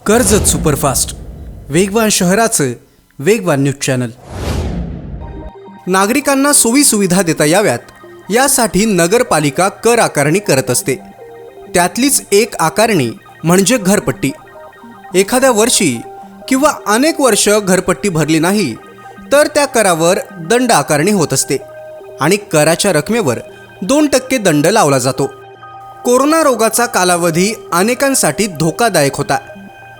Karjat superfast, वेगवान शहराचं वेगवान न्यूज चॅनल। नागरिकांना सोयी सुविधा देता याव्यात यासाठी नगरपालिका कर आकारणी करत असते। त्यातलीच एक आकारणी म्हणजे घरपट्टी। एखाद्या वर्षी किंवा अनेक वर्ष घरपट्टी भरली नाही तर त्या करावर दंड आकारणी होत असते आणि कराच्या रकमेवर 2% दंड लावला जातो। कोरोना रोगाचा कालावधी अनेकांसाठी धोकादायक होता।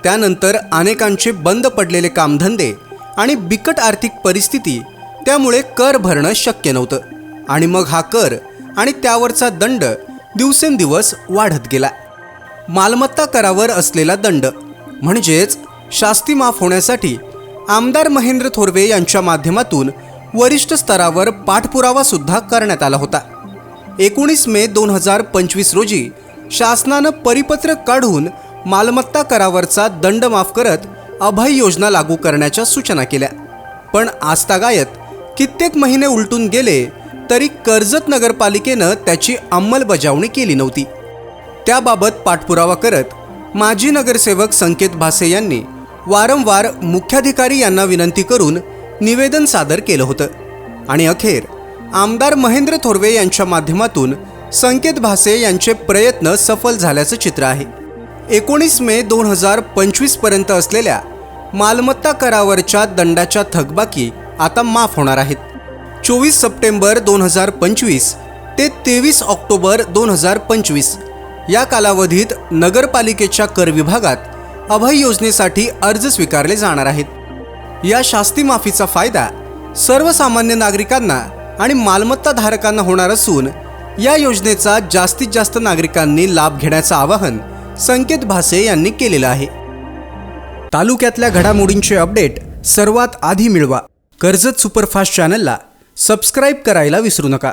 त्यानंतर अनेकांचे बंद पडलेले कामधंदे आणि बिकट आर्थिक परिस्थिती त्यामुळे कर भरणं शक्य नव्हतं आणि मग हा कर आणि त्यावरचा दंड दिवसेंदिवस वाढत गेला। मालमत्ता करावर असलेला दंड म्हणजेच शास्ती माफ होण्यासाठी आमदार महेंद्र थोरवे यांच्या माध्यमातून वरिष्ठ स्तरावर पाठपुरावा सुद्धा करण्यात आला होता। 19 मे 2025 रोजी शासनानं परिपत्रक काढून मालमत्ता करावरचा दंड माफ करत अभय योजना लागू करण्याच्या सूचना केल्या। पण आजतागायत कित्येक महिने उलटून गेले तरी कर्जत नगरपालिकेनं त्याची अंमलबजावणी केली नव्हती। त्याबाबत पाठपुरावा करत माजी नगरसेवक संकेत भासे यांनी वारंवार मुख्याधिकारी यांना विनंती करून निवेदन सादर केलं होतं आणि अखेर आमदार महेंद्र थोरवे यांच्या माध्यमातून संकेत भासे यांचे प्रयत्न सफल झाल्याचं चित्र आहे। 19 मे 2025 पर्यंत असलेल्या मालमत्ता करावरच्या दंडाच्या थकबाकी आता माफ होणार आहेत। 24 सप्टेंबर 2025 ते 23 ऑक्टोबर 2025 या कालावधीत नगरपालिकेच्या कर विभागात अभय योजनेसाठी अर्ज स्वीकारले जाणार आहेत। या शास्ती माफीचा फायदा सर्वसामान्य नागरिकांना आणि मालमत्ता धारकांना होणार असून या योजनेचा जास्तीत जास्त नागरिकांनी लाभ घेण्याचं आवाहन संकेत भासे यांनी केलेलं आहे। तालुक्यातल्या घडामोडींचे अपडेट सर्वात आधी मिळवा। कर्जत सुपरफास्ट चॅनलला सबस्क्राइब करायला विसरू नका।